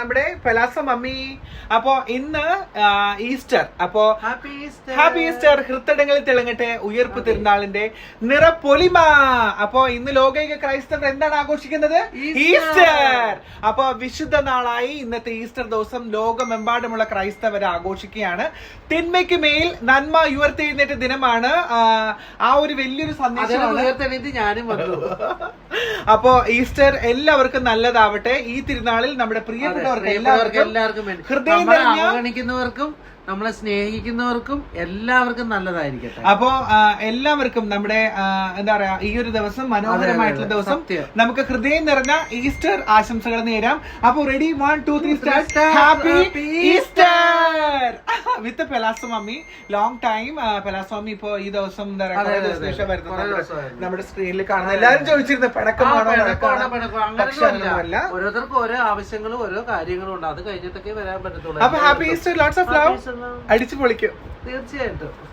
നമ്മുടെ പെലാസ മമ്മി. അപ്പോ ഇന്ന് ഈസ്റ്റർ. അപ്പോ ഹാപ്പി ഈസ്റ്റർ. ഹൃദയങ്ങളിൽ തിളങ്ങട്ടെ ഉയർപ്പ് തിരുനാളിന്റെ നിറപ്പൊലിമ. അപ്പോ ഇന്ന് ലോകൈക ക്രൈസ്തവർ എന്താണ് ആഘോഷിക്കുന്നത്? ഈസ്റ്റർ. അപ്പോ വിശുദ്ധ നാളായി ഇന്നത്തെ ഈസ്റ്റർ ദിവസം ലോകമെമ്പാടുമുള്ള ക്രൈസ്തവർ ആഘോഷിക്കുകയാണ്. തിന്മയ്ക്ക് മേൽ നന്മ ഉയർത്തെഴുന്നേറ്റ ദിനമാണ്. ആ ഒരു വലിയൊരു സന്ദേശമാണ്. ഞാനും അപ്പോ ഈസ്റ്റർ എല്ലാവർക്കും നല്ലതാവട്ടെ. ഈ തിരുനാളിൽ നമ്മുടെ പ്രിയപ്പെട്ടവർക്ക് എല്ലാവർക്കും ഹൃദയം അവഗണിക്കുന്നവർക്കും നമ്മളെ സ്നേഹിക്കുന്നവർക്കും എല്ലാവർക്കും നല്ലതായിരിക്കട്ടെ. അപ്പോ എല്ലാവർക്കും നമ്മുടെ എന്താ പറയാ ഈ ഒരു ദിവസം മനോഹരമായിട്ടുള്ള ദിവസം നമുക്ക് ഹൃദയം നിറഞ്ഞ ഈസ്റ്റർ ആശംസകൾ നേരാം. അപ്പൊ റെഡി 1 2 3 സ്റ്റാർട്ട്. ഹാപ്പി ഈസ്റ്റർ വിത്ത് പെലാസ മമ്മി. ലോങ് ടൈം പെലാസ മമ്മി ഇപ്പൊ ഈ ദിവസം എന്താ പറയാ നമ്മുടെ സ്ക്രീനിൽ കാണുന്ന എല്ലാവരും ചോദിച്ചിരുന്നു പിണക്കമാണോ? അങ്ങനെയൊന്നുമല്ല, ഓരോരുത്തർക്കും ഓരോ ആവശ്യങ്ങളും ഓരോ കാര്യങ്ങളും ഉണ്ട്. അത് കഴിഞ്ഞിട്ടൊക്കെ വരാൻ പറ്റത്തുള്ളൂ. അപ്പൊ happy Easter, lots of love. അടിച്ചു പൊളിക്കും തീർച്ചയായിട്ടും.